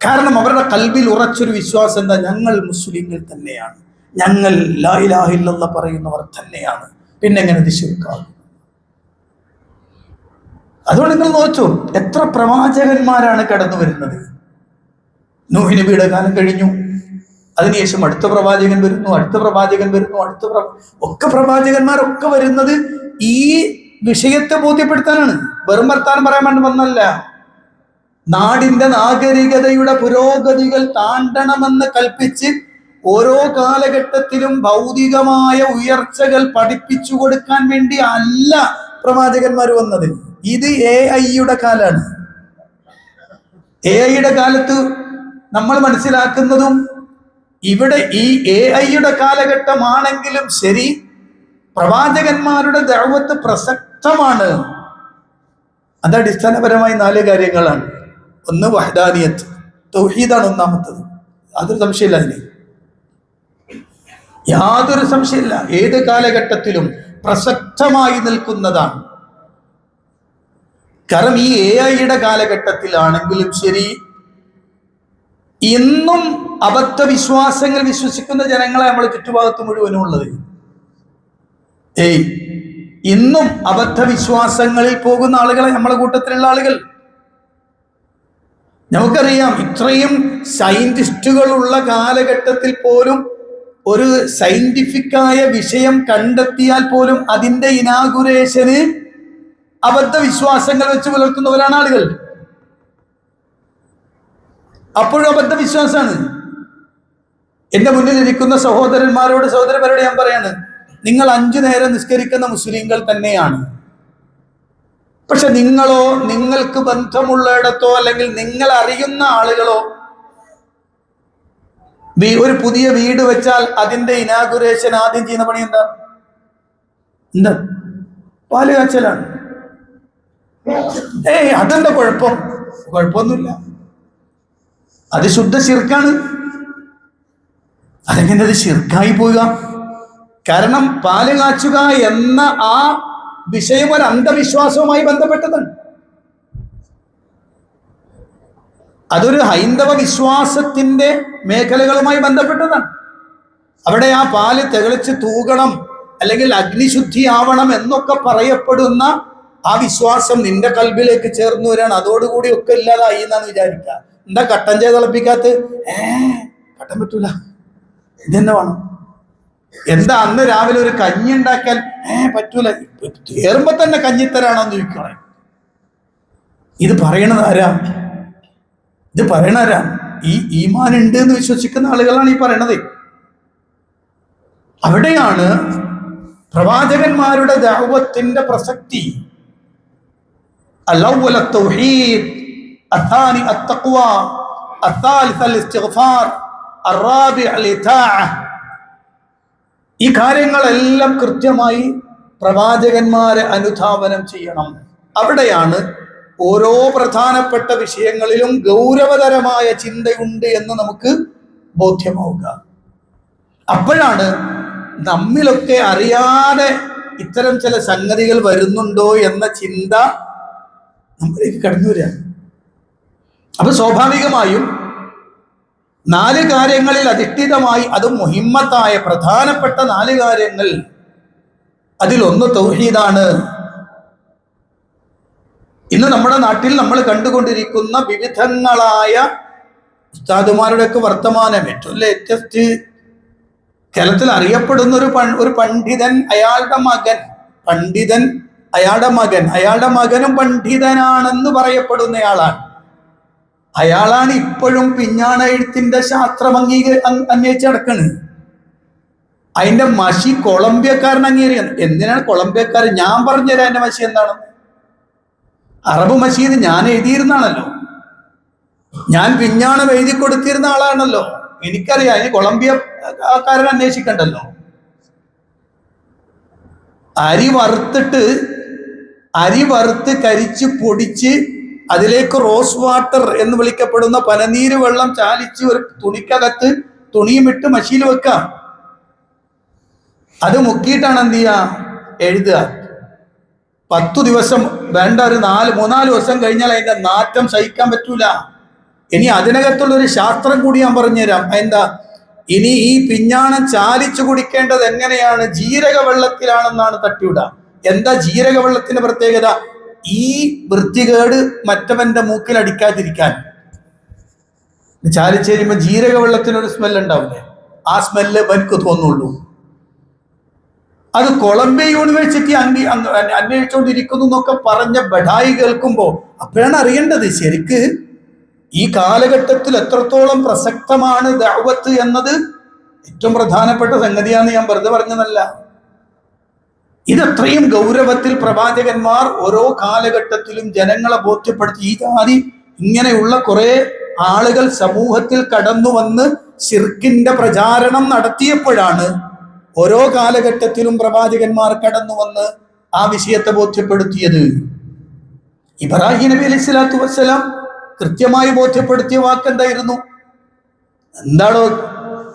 കാരണം അവരുടെ കൽബിൽ ഉറച്ചൊരു വിശ്വാസം എന്താ? ഞങ്ങൾ മുസ്ലിങ്ങൾ തന്നെയാണ്, ഞങ്ങൾ ലാ ഇലാഹ ഇല്ലല്ലാഹ് പറയുന്നവർ തന്നെയാണ്, പിന്നെ എങ്ങനെ ഇത് ശിർക്കാകും? അതുകൊണ്ട് നിങ്ങൾ നോക്കൂ, എത്ര പ്രവാചകന്മാരാണ് കടന്നു വരുന്നത്. നൂഹ് നബിയുടെ കാലം കഴിഞ്ഞു, അതിനുശേഷം അടുത്ത പ്രവാചകൻ വരുന്നു, അടുത്ത പ്രവാചകൻ വരുന്നു, ഒക്കെ പ്രവാചകന്മാരൊക്കെ വരുന്നത് ഈ വിഷയത്തെ ബോധ്യപ്പെടുത്താനാണ്. വെറും വർത്താനം പറയാൻ വേണ്ടി വന്നല്ല. നാടിന്റെ നാഗരികതയുടെ പുരോഗതികൾ താണ്ടണമെന്ന് കൽപ്പിച്ച് ഓരോ കാലഘട്ടത്തിലും ഭൗതികമായ ഉയർച്ചകൾ പഠിപ്പിച്ചു കൊടുക്കാൻ വേണ്ടി അല്ല പ്രവാചകന്മാർ വന്നത്. ഇത് AI-യുടെ കാലാണ്. AI-യുടെ കാലത്ത് നമ്മൾ മനസ്സിലാക്കുന്നതും ഇവിടെ ഈ AI-യുടെ കാലഘട്ടമാണെങ്കിലും ശരി, പ്രവാചകന്മാരുടെ ദഅവത്ത് പ്രസക്തമാണ്. അത് അടിസ്ഥാനപരമായി 4 കാര്യങ്ങളാണ്. ഒന്ന് വഹ്ദാനിയത്ത്, തൗഹീദാണ് ഒന്നാമത്തത്. യാതൊരു സംശയമില്ല, അതിന് യാതൊരു സംശയമില്ല. ഏത് കാലഘട്ടത്തിലും പ്രസക്തമായി നിൽക്കുന്നതാണ്. കാരണം ഈ AI-യുടെ കാലഘട്ടത്തിലാണെങ്കിലും ശരി, ഇന്നും അബദ്ധ വിശ്വാസങ്ങൾ വിശ്വസിക്കുന്ന ജനങ്ങളെ നമ്മൾ ചുറ്റുഭാഗത്ത് മുഴുവനും ഉള്ളത്. ഇന്നും അബദ്ധ വിശ്വാസങ്ങളിൽ പോകുന്ന ആളുകളെ നമ്മളെ കൂട്ടത്തിലുള്ള ആളുകൾ. നമുക്കറിയാം, ഇത്രയും സയന്റിസ്റ്റുകളുള്ള കാലഘട്ടത്തിൽ പോലും ഒരു സയന്റിഫിക്കായ വിഷയം കണ്ടെത്തിയാൽ പോലും അതിന്റെ ഇനാഗുറേഷന് അബദ്ധ വിശ്വാസങ്ങൾ വെച്ച് പുലർത്തുന്നവരാണ് ആളുകൾ. അപ്പോഴും അബദ്ധ വിശ്വാസമാണ്. എന്റെ മുന്നിലിരിക്കുന്ന സഹോദരന്മാരോട് ഞാൻ പറയാണ്, നിങ്ങൾ 5 നേരം നിസ്കരിക്കുന്ന മുസ്ലിങ്ങൾ തന്നെയാണ്. പക്ഷെ നിങ്ങളോ, നിങ്ങൾക്ക് ബന്ധമുള്ളിടത്തോ, അല്ലെങ്കിൽ നിങ്ങൾ അറിയുന്ന ആളുകളോ ഒരു പുതിയ വീട് വെച്ചാൽ അതിന്റെ ഇനാഗുറേഷൻ ആദ്യം ചെയ്യുന്ന പണി എന്താ? പാല് കാച്ചലാണ്. അതെന്താ കുഴപ്പമൊന്നുമില്ല. അത് ശുദ്ധ ശിർക്കാണ്. അതെങ്ങനെ അത് ശിർക്കായി പോവുക? കാരണം പാല് കാച്ചുക എന്ന ആ വിഷയം ഒരു അന്ധവിശ്വാസവുമായി ബന്ധപ്പെട്ടതാണ്. അതൊരു ഹൈന്ദവ വിശ്വാസത്തിന്റെ മേഖലകളുമായി ബന്ധപ്പെട്ടതാണ്. അവിടെ ആ പാല് തികളിച്ച് തൂകണം, അല്ലെങ്കിൽ അഗ്നിശുദ്ധി ആവണം എന്നൊക്കെ പറയപ്പെടുന്ന ആ വിശ്വാസം നിന്റെ കൽബിലേക്ക് ചേർന്നു വരികയാണ്. അതോടുകൂടി ഒക്കെ ഇല്ലാതായി എന്നാണ് വിചാരിക്കുക. എന്താ കട്ടൻ ചെയ്ത് തിളപ്പിക്കാത്ത? കട്ടൻ പറ്റൂല, ഇതെന്നെ വേണം. എന്താ അന്ന് രാവിലെ ഒരു കഞ്ഞി ഉണ്ടാക്കിയാൽ പറ്റൂല, കയറുമ്പോ തന്നെ കഞ്ഞിത്തരാണോന്ന് ചോദിക്കണേ. ഇത് പറയണത് ആരാ? ഈ ഈമാൻ ഉണ്ട് എന്ന് വിശ്വസിക്കുന്ന ആളുകളാണ് ഈ പറയണത്. അവിടെയാണ് പ്രവാചകന്മാരുടെ ദഅവത്തിന്റെ പ്രസക്തി. അൽ-അവ്വൽ അത്ത്-തൗഹീദ്, അത്ഥാനി അത്ത്-തഖ്വ, അത്ഥാലിസ് അൽ-ഇസ്തിഗ്ഫാർ, അർ-റാബിഅ അൽ-ഇതാഅ. ഈ കാര്യങ്ങളെല്ലാം കൃത്യമായി പ്രവാചകന്മാരെ അനുധാവനം ചെയ്യണം. അവിടെയാണ് ഓരോ പ്രധാനപ്പെട്ട വിഷയങ്ങളിലും ഗൗരവതരമായ ചിന്തയുണ്ട് എന്ന് നമുക്ക് ബോധ്യമാവുക. അപ്പോഴാണ് നമ്മിലൊക്കെ അറിയാതെ ഇത്തരം ചില സംഗതികൾ വരുന്നുണ്ടോ എന്ന ചിന്ത നമ്മളിലേക്ക് കടന്നു വരിക. അപ്പൊ സ്വാഭാവികമായും 4 കാര്യങ്ങളിൽ അധിഷ്ഠിതമായി, അതും മുഹിമ്മത്തായ പ്രധാനപ്പെട്ട 4 കാര്യങ്ങൾ, അതിലൊന്ന് തൗഹീദാണ്. ഇന്ന് നമ്മുടെ നാട്ടിൽ നമ്മൾ കണ്ടുകൊണ്ടിരിക്കുന്ന വിവിധങ്ങളായ ഉസ്താദുമാരുടെയൊക്കെ വർത്തമാനം ഏറ്റവും ലേറ്റസ്റ്റ് കേരളത്തിൽ അറിയപ്പെടുന്ന ഒരു പണ്ഡിതൻ, അയാളുടെ മകനും പണ്ഡിതനാണെന്ന് പറയപ്പെടുന്നയാളാണ്. അയാളാണ് ഇപ്പോഴും പിഞ്ഞാണ എഴുത്തിന്റെ ശാസ്ത്രം അന്വേഷിച്ച് നടക്കുന്നത്. അതിന്റെ മഷി കൊളംബിയക്കാരൻ അംഗീകരിക്കണം. എന്തിനാണ് കൊളംബിയക്കാരൻ? ഞാൻ പറഞ്ഞുതരാം എന്റെ മഷി എന്താണെന്ന്. അറബ് മഷീദ് ഞാൻ എഴുതിയിരുന്നാണല്ലോ, ഞാൻ പിഞ്ഞാണം എഴുതി കൊടുത്തിരുന്ന ആളാണല്ലോ, എനിക്കറിയാം. ഇനി കൊളംബിയക്കാരൻ അന്വേഷിക്കണ്ടല്ലോ. അരി വറുത്ത് കരിച്ച് പൊടിച്ച് അതിലേക്ക് റോസ് വാട്ടർ എന്ന് വിളിക്കപ്പെടുന്ന പനനീര് വെള്ളം ചാലിച്ച് ഒരു തുണിക്കകത്ത് തുണിയും ഇട്ട് മഷിയിൽ വെക്കാം. അത് മുക്കിയിട്ടാണ് എന്ത് ചെയ്യുക? എഴുതുക. 10 ദിവസം വേണ്ട, ഒരു 3-4 ദിവസം കഴിഞ്ഞാൽ അതിന്റെ നാറ്റം സഹിക്കാൻ പറ്റൂല. ഇനി അതിനകത്തുള്ള ഒരു ശാസ്ത്രം കൂടി ഞാൻ പറഞ്ഞുതരാം. എന്താ? ഇനി ഈ പിഞ്ഞാണം ചാലിച്ചു കുടിക്കേണ്ടത് എങ്ങനെയാണ്? ജീരക വെള്ളത്തിലാണെന്നാണ് തട്ടിവിടുക. എന്താ ജീരക വെള്ളത്തിന്റെ പ്രത്യേകത? ഈ വൃത്തികേട് മറ്റവന്റെ മൂക്കിൽ അടിക്കാതിരിക്കാൻ. ചാലിച്ചു കഴിയുമ്പോൾ ജീരക വെള്ളത്തിനൊരു സ്മെല്ല് ഉണ്ടാവില്ലേ? ആ സ്മെല്ല് എനിക്ക് തോന്നുള്ളൂ. അത് കൊളംബിയ യൂണിവേഴ്സിറ്റി അന്വേഷിച്ചുകൊണ്ടിരിക്കുന്നു എന്നൊക്കെ പറഞ്ഞ ബഡായി കേൾക്കുമ്പോൾ അപ്പോഴാണ് അറിയേണ്ടത് ശരിക്ക് ഈ കാലഘട്ടത്തിൽ എത്രത്തോളം പ്രസക്തമാണ് ദഅവത്ത് എന്നത്. ഏറ്റവും പ്രധാനപ്പെട്ട സംഗതിയാണെന്ന് ഞാൻ വെറുതെ പറഞ്ഞതല്ല. ഇതത്രയും ഗൗരവത്തിൽ പ്രവാചകന്മാർ ഓരോ കാലഘട്ടത്തിലും ജനങ്ങളെ ബോധ്യപ്പെടുത്തി. ഈ ജാതി ഇങ്ങനെയുള്ള കുറെ ആളുകൾ സമൂഹത്തിൽ കടന്നു വന്ന് ശിർക്കിന്റെ പ്രചാരണം നടത്തിയപ്പോഴാണ് ഓരോ കാലഘട്ടത്തിലും പ്രവാചകന്മാർ കടന്നു വന്ന് ആ വിഷയത്തെ ബോധ്യപ്പെടുത്തിയത്. ഇബ്രാഹിം നബി അലൈഹി സ്വലാത്തു വസ്സലാം കൃത്യമായി ബോധ്യപ്പെടുത്തിയ വാക്ക് എന്തായിരുന്നു? എന്താണോ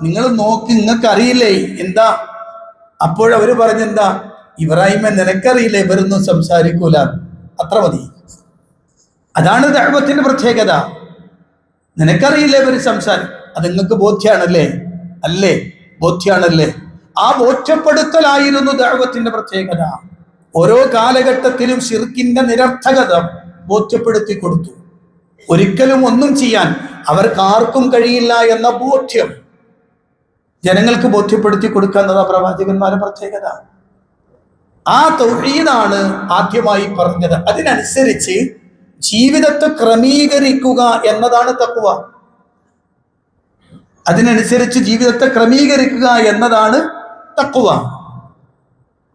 നിങ്ങൾ നോക്കി, നിങ്ങൾക്ക് അറിയില്ലേ എന്താ? അപ്പോഴവര് പറഞ്ഞെന്താ? ഇബ്രാഹിമെ, നിനക്കറിയില്ലേ ഇവരൊന്നും സംസാരിക്കൂല, അത്ര മതി. അതാണ് ദഅവത്തിന്റെ പ്രത്യേകത. നിനക്കറിയില്ലേ ഇവർ സംസാരിക്കും, അത് നിങ്ങൾക്ക് ബോധ്യാണല്ലേ? അല്ലേ? ബോധ്യാണല്ലേ? ആ ബോധ്യപ്പെടുത്തലായിരുന്നു ദഅവത്തിന്റെ പ്രത്യേകത. ഓരോ കാലഘട്ടത്തിലും ശിർക്കിന്റെ നിരർത്ഥകത ബോധ്യപ്പെടുത്തി കൊടുത്തു. ഒരിക്കലും ഒന്നും ചെയ്യാൻ അവർക്ക് ആർക്കും കഴിയില്ല എന്ന ബോധ്യം ജനങ്ങൾക്ക് ബോധ്യപ്പെടുത്തി കൊടുക്കുന്നത് പ്രവാചകന്മാരുടെ പ്രത്യേകത. ആ തൗഹീദാണ് ആദ്യമായി പറഞ്ഞത്. അതിനനുസരിച്ച് ജീവിതത്തെ ക്രമീകരിക്കുക എന്നതാണ് തഖ്വ. അതിനനുസരിച്ച് ജീവിതത്തെ ക്രമീകരിക്കുക എന്നതാണ് തഖ്വ.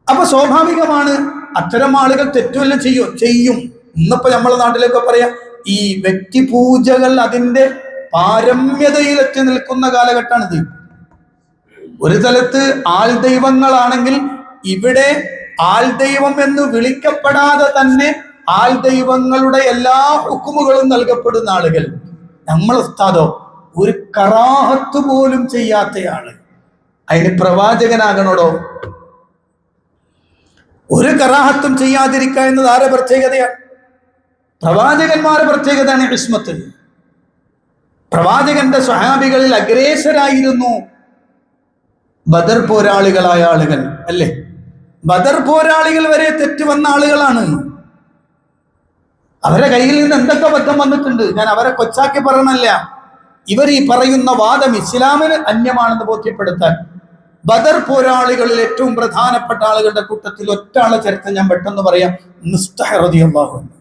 അപ്പൊ സ്വാഭാവികമാണ് അത്തരം ആളുകൾ തെറ്റുമെല്ലാം ചെയ്യും. ഇന്നിപ്പോ നമ്മളെ നാട്ടിലൊക്കെ പറയാം, ഈ വ്യക്തിപൂജകൾ അതിന്റെ പാരമ്യതയിലെത്തി നിൽക്കുന്ന കാലഘട്ടമാണിത്. ഒരു തലത്ത് ആൾ ദൈവങ്ങളാണെങ്കിൽ ഇവിടെ ആൾ ദൈവം എന്ന് വിളിക്കപ്പെടാതെ തന്നെ ആൾ ദൈവങ്ങളുടെ എല്ലാ ഹുക്കുമുകളും നൽകപ്പെടുന്ന ആളുകൾ. നമ്മൾ ഉസ്താദോ ഒരു കറാഹത്ത് പോലും ചെയ്യാത്തയാള്, അതിന് പ്രവാചകനാകണോടോ? ഒരു കറാഹത്തും ചെയ്യാതിരിക്കുക എന്നത് ആരുടെ പ്രത്യേകതയാണ്? പ്രവാചകന്മാരുടെ പ്രത്യേകതയാണ് ഇസ്മത്ത്. പ്രവാചകന്റെ സ്വഹാബികളിൽ അഗ്രേസരായിരുന്നു ബദർ പോരാളികളായ ആളുകൾ, അല്ലേ? ബദർ പോരാളികൾ വരെ തെറ്റ് വന്ന ആളുകളാണ്. അവരെ കയ്യിൽ നിന്ന് എന്തൊക്കെ ബദ്ധം വന്നിട്ടുണ്ട്. ഞാൻ അവരെ കൊച്ചാക്കി പറയണല്ല. ഇവർ ഈ പറയുന്ന വാദം ഇസ്ലാമിന് അന്യമാണെന്ന് ബോധ്യപ്പെടുത്താൻ ബദർ പോരാളികളിൽ ഏറ്റവും പ്രധാനപ്പെട്ട ആളുകളുടെ കൂട്ടത്തിൽ ഒറ്റ ആളെ ചരിത്രം ഞാൻ പെട്ടെന്ന് പറയാം. മിസ്തഹ റളിയല്ലാഹു അൻഹു.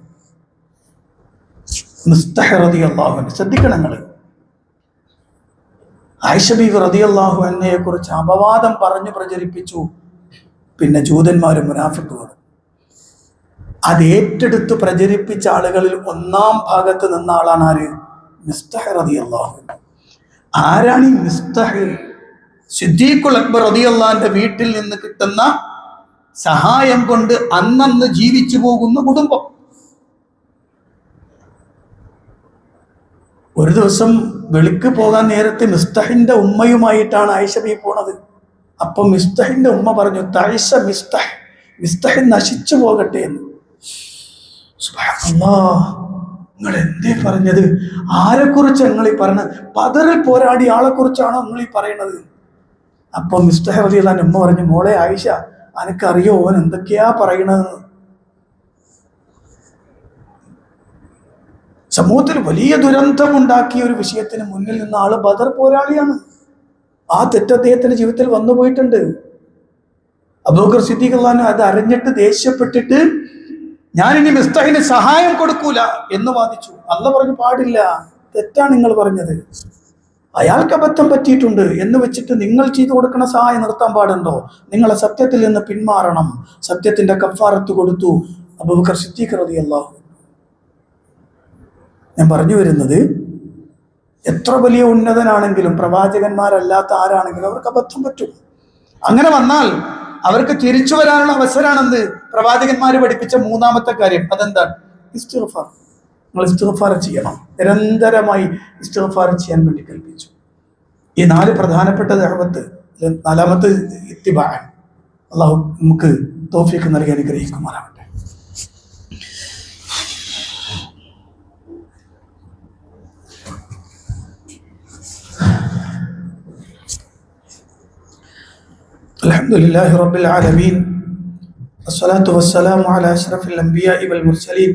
മിസ്തഹ റളിയല്ലാഹു അൻഹു ശ്രദ്ധിക്കണം നിങ്ങൾ. ആയിഷ ബീവി റളിയല്ലാഹു അൻഹയെ കുറിച്ച് അപവാദം പറഞ്ഞു പ്രചരിപ്പിച്ചു പിന്നെ ജൂതന്മാരും മുനാഫിക്കുകളും. അത് ഏറ്റെടുത്ത് പ്രചരിപ്പിച്ച ആളുകളിൽ ഒന്നാം ഭാഗത്ത് നിന്ന ആളാണ് ആര്? മിസ്തഹ റളിയല്ലാഹു അൻഹു. ആരാണ് ഈ മിസ്തഹ? സിദ്ദീഖുൽ അക്ബർ റളിയല്ലാഹുവിന്റെ വീട്ടിൽ നിന്ന് കിട്ടുന്ന സഹായം കൊണ്ട് അന്നന്ന് ജീവിച്ചു പോകുന്ന കുടുംബം. ഒരു ദിവസം വെളിക്ക് പോകാൻ നേരത്തെ മിസ്തഹിന്റെ ഉമ്മയുമായിട്ടാണ് ആയിഷ ബീവി പോണത്. അപ്പൊ മിസ്തഹിന്റെ ഉമ്മ പറഞ്ഞു, തൈസ മിസ്തഹ്, മിസ്തഹ് നശിച്ചു പോകട്ടെ എന്ന്. സുബ്ഹാനല്ലാഹ്, നിങ്ങൾ എന്തേ പറഞ്ഞത്? ആരെക്കുറിച്ച് നിങ്ങൾ ഈ പറഞ്ഞത്? ബദറിൽ പോരാടി ആളെ കുറിച്ചാണോ നിങ്ങൾ ഈ പറയണത്? അപ്പൊ മിസ്തഹ് റളിയല്ലാഹു അൻഹു ഉമ്മ പറഞ്ഞു, മോളെ ആയിഷ, അനക്കറിയോ ഓൻ എന്തൊക്കെയാ പറയണതെന്ന്? സമൂഹത്തിൽ വലിയ ദുരന്തമുണ്ടാക്കിയ ഒരു വിഷയത്തിന് മുന്നിൽ നിന്ന ആള് ബദർ പോരാളിയാണ്. ആ തെറ്റ് അദ്ദേഹത്തിന്റെ ജീവിതത്തിൽ വന്നു പോയിട്ടുണ്ട്. അബൂബക്കർ സിദ്ദീഖ് റളിയല്ലാഹു അൻഹു അത് അറിഞ്ഞിട്ട് ദേഷ്യപ്പെട്ടിട്ട് ഞാനിനി മിസ്തഹിന് സഹായം കൊടുക്കൂല എന്ന് വാദിച്ചു. അല്ലാഹ് പറഞ്ഞു, പാടില്ല, തെറ്റാണ് നിങ്ങൾ പറഞ്ഞത്, അയാൾക്ക് അബദ്ധം പറ്റിയിട്ടുണ്ട് എന്ന് വെച്ചിട്ട് നിങ്ങൾ ചെയ്തു കൊടുക്കുന്ന സഹായം നിർത്താൻ പാടുണ്ടോ? നിങ്ങളെ സത്യത്തിൽ നിന്ന് പിന്മാറണം. സത്യത്തിന്റെ കഫാറത്ത് കൊടുത്തു അബൂബക്കർ സിദ്ദീഖ് റളിയല്ലാഹു അൻഹു. ഞാൻ പറഞ്ഞു വരുന്നത്, എത്ര വലിയ ഉന്നതനാണെങ്കിലും പ്രവാചകന്മാരല്ലാത്ത ആരാണെങ്കിലും അവർക്ക് അബദ്ധം പറ്റും. അങ്ങനെ വന്നാൽ അവർക്ക് തിരിച്ചു വരാനുള്ള അവസരമാണെന്ന് പ്രവാചകന്മാർ പഠിപ്പിച്ച മൂന്നാമത്തെ കാര്യം. അതെന്താണ്? ഇസ്തിഗ്ഫാർ. നിങ്ങൾ ഇസ്തിഗ്ഫാർ ചെയ്യണം, നിരന്തരമായി ഇസ്തിഗ്ഫാർ ചെയ്യാൻ വേണ്ടി കൽപ്പിച്ചു. ഈ 4 പ്രധാനപ്പെട്ട ദഅവത്ത്, 4ാമത്തെ ഇത്തിബാ. അള്ളാഹു നമുക്ക് തൗഫീഖ് നൽകി അനുഗ്രഹിക്കുമാറാവട്ടെ. അൽഹംദുലില്ലാഹി റബ്ബിൽ ആലമീൻ, വസ്സലാത്തു വസ്സലാമു അലാ അഷ്റഫിൽ അംബിയാഇ വൽ മുർസലീൻ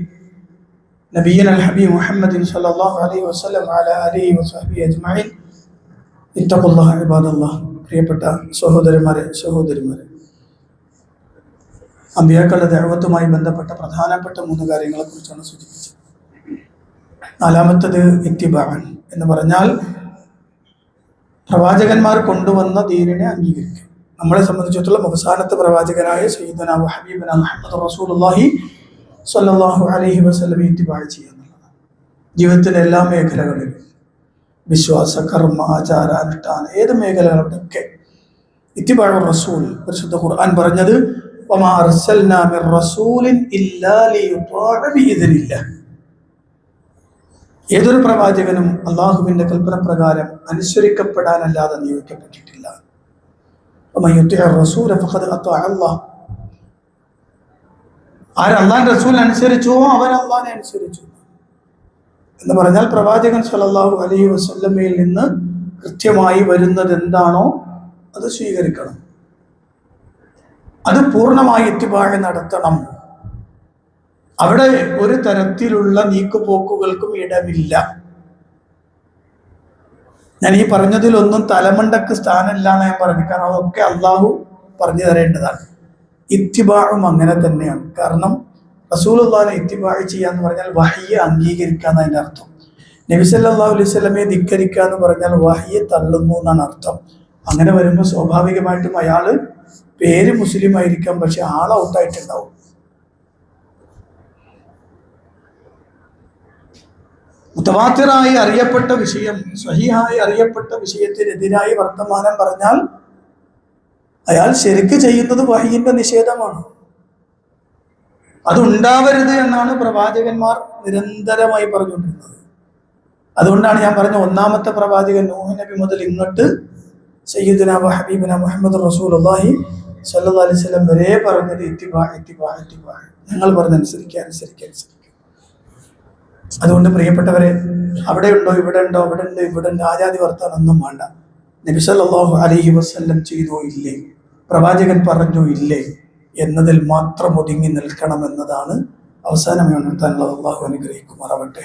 നബിയ്യിന അൽ ഹബീബ് മുഹമ്മദിൻ സ്വല്ലല്ലാഹു അലൈഹി വസല്ലം അലാ ആലിഹി വസഹ്ബിഹി അജ്മഈൻ. ഇത്തഖുല്ലാഹ ഇബാദല്ലാഹ്. പ്രിയപ്പെട്ട സഹോദരന്മാരെ, അമ്പിയാക്കളുടെ ദഅവത്തുമായി ബന്ധപ്പെട്ട പ്രധാനപ്പെട്ട 3 കാര്യങ്ങളെ കുറിച്ചാണ് സൂചിപ്പിച്ചത്. 4ാമത്തേത് ഇത്തിബാഅൻ എന്ന് പറഞ്ഞാൽ പ്രവാചകന്മാർ കൊണ്ടുവന്ന ദീനിനെ അംഗീകരിക്കുക. നമ്മളെ സംബന്ധിച്ചിടത്തോളം അവസാനത്തെ പ്രവാചകനായ സയ്യിദുനാ വ ഹബീബുനാ മുഹമ്മദ് റസൂലുള്ളാഹി സ്വല്ലല്ലാഹു അലൈഹി വസല്ലം ഇത്തിബാ ചെയ്യുക എന്നുള്ളതാണ്. ജീവിതത്തിൻ്റെ എല്ലാ മേഖലകളിലും, വിശ്വാസ, കർമ്മ, ആചാര, അനുഷ്ഠാന, ഏത് മേഖലകളുടെയൊക്കെ ഇത്തിബാഉർ റസൂൽ. പരിശുദ്ധ ഖുർആൻ പറഞ്ഞത്, വമാ അർസൽനാ മിർ റസൂലിൻ ഇല്ലാ ലിയുത്വാഅ ബിഇദ്നില്ലാഹ്. ഏതൊരു പ്രവാചകനും അള്ളാഹുവിന്റെ കൽപ്പന പ്രകാരം അനുസരിക്കപ്പെടാനല്ലാതെ നിയോഗിക്കപ്പെട്ടിട്ടില്ല. ആര് അള്ളാഹിന്റെ റസൂലിനെ അനുസരിച്ചോ അവൻ അള്ളാഹിനെ അനുസരിച്ചു എന്ന് പറഞ്ഞാൽ പ്രവാചകൻ സ്വല്ലല്ലാഹു അലൈഹി വസല്ലമയിൽ നിന്ന് കൃത്യമായി വരുന്നത് എന്താണോ അത് സ്വീകരിക്കണം, അത് പൂർണ്ണമായി ഇത്തിബാഅ് നടത്തണം. അവിടെ ഒരു തരത്തിലുള്ള നീക്കുപോക്കുകൾക്കും ഇടമില്ല. ഞാൻ ഈ പറഞ്ഞതിലൊന്നും തലമണ്ടക്ക് സ്ഥാനമില്ല എന്ന് ഞാൻ പറഞ്ഞു, കാരണം അതൊക്കെ അള്ളാഹു പറഞ്ഞു തരേണ്ടതാണ്. ഇത്തിബാഉം അങ്ങനെ തന്നെയാണ്. കാരണം റസൂലുള്ളാഹിനെ ഇത്തിബാഅ് ചെയ്യാന്ന് പറഞ്ഞാൽ വഹയ്യ് അംഗീകരിക്കുക എന്നതിൻ്റെ അർത്ഥം. നബി സല്ലല്ലാഹു അലൈഹി വസല്ലമയെ ധിക്കരിക്കുക എന്ന് പറഞ്ഞാൽ വഹയ്യ് തള്ളുന്നു എന്നാണ് അർത്ഥം. അങ്ങനെ വരുമ്പോൾ സ്വാഭാവികമായിട്ടും അയാള് പേര് മുസ്ലിം ആയിരിക്കാം, പക്ഷെ ആൾ ഔട്ടായിട്ടുണ്ടാവും. മുതവാത്തിറായി അറിയപ്പെട്ട വിഷയം, സ്വഹീഹായി അറിയപ്പെട്ട വിഷയത്തിനെതിരായി വർത്തമാനം പറഞ്ഞാൽ അയാൾ ശരിക്ക് ചെയ്യുന്നത് വഹയിന്റെ നിഷേധമാണ്. അതുണ്ടാവരുത് എന്നാണ് പ്രവാചകന്മാർ നിരന്തരമായി പറഞ്ഞുകൊണ്ടിരുന്നത്. അതുകൊണ്ടാണ് ഞാൻ പറഞ്ഞ 1ാമത്തെ പ്രവാചകൻ നൂഹ് നബി മുതൽ ഇങ്ങോട്ട് സയ്യിദുനാ വ ഹബീബുനാ മുഹമ്മദ് റസൂലുള്ളാഹി സ്വല്ലല്ലാഹു അലൈഹി വസല്ലം വരെ പറഞ്ഞത് ഇത്തിബാ. ഞങ്ങൾ പറഞ്ഞനുസരിക്കുക. അതുകൊണ്ട് പ്രിയപ്പെട്ടവരെ, അവിടെ ഉണ്ടോ, ഇവിടെ ഉണ്ടോ, ഇവിടെ ഉണ്ട് ആജാതി വർത്താനൊന്നും വേണ്ട. നബി സല്ലല്ലാഹു അലൈഹി വസല്ലം ചെയ്തോ ഇല്ലേ, പ്രവാചകൻ പറഞ്ഞോ ഇല്ലേ എന്നതിൽ മാത്രം ഒതുങ്ങി നിൽക്കണമെന്നതാണ് അവസാനമായി ഉണർത്താനുള്ളത്. അള്ളാഹു അനുഗ്രഹിക്കുമാറാവട്ടെ.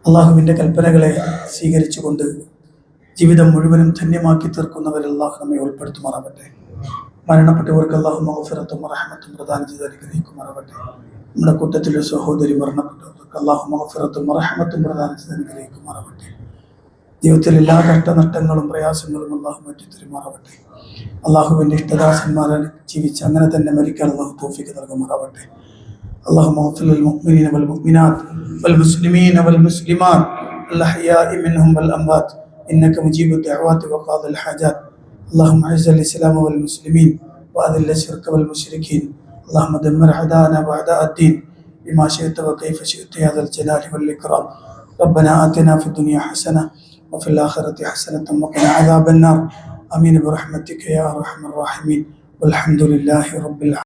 അള്ളാഹുവിൻ്റെ കൽപ്പനകളെ സ്വീകരിച്ചുകൊണ്ട് ജീവിതം മുഴുവനും ധന്യമാക്കി തീർക്കുന്നവരിൽ അള്ളാഹു നമ്മെ ഉൾപ്പെടുത്തുമാറാവട്ടെ. മരണപ്പെട്ടവർക്ക് അള്ളാഹു മഗ്ഫിറത്തും റഹ്മത്തും പ്രദാനം ചെയ്ത് അനുഗ്രഹിക്കുമാറാവട്ടെ. നമ്മുടെ കൂട്ടത്തിലെ സഹോദരി മരണപ്പെട്ടവർക്ക് അള്ളാഹു മഗ്ഫിറത്തും റഹ്മത്തും പ്രദാനം ചെയ്ത് അനുഗ്രഹിക്കുമാറാവട്ടെ. ജീവിതത്തിൽ എല്ലാ കഷ്ടനഷ്ടങ്ങളും പ്രയാസങ്ങളും അള്ളാഹു മാറ്റി തരുമാറാവട്ടെ. അള്ളാഹുവിൻ്റെ ഇഷ്ടദാസന്മാരെ ജീവിച്ച് അങ്ങനെ തന്നെ മരിക്കാൻ അള്ളാഹു തൗഫീഖ് നൽകുമാറാവട്ടെ. اللهم اغفر للمؤمنين والمؤمنات والمسلمين والمسلمات الأحياء منهم والأموات إنك مجيب الدعوات وقاضي الحاجات. اللهم أعز الإسلام والمسلمين وأذل الشرك والمشركين اللهم دمر أعداءنا وأعداء الدين بما شئت وكيف شئت يا ذا الجلال والإكرام ربنا آتنا في الدنيا حسنة وفي الآخرة حسنة وقنا عذاب النار آمين برحمتك يا أرحم الراحمين والحمد لله رب العالمين.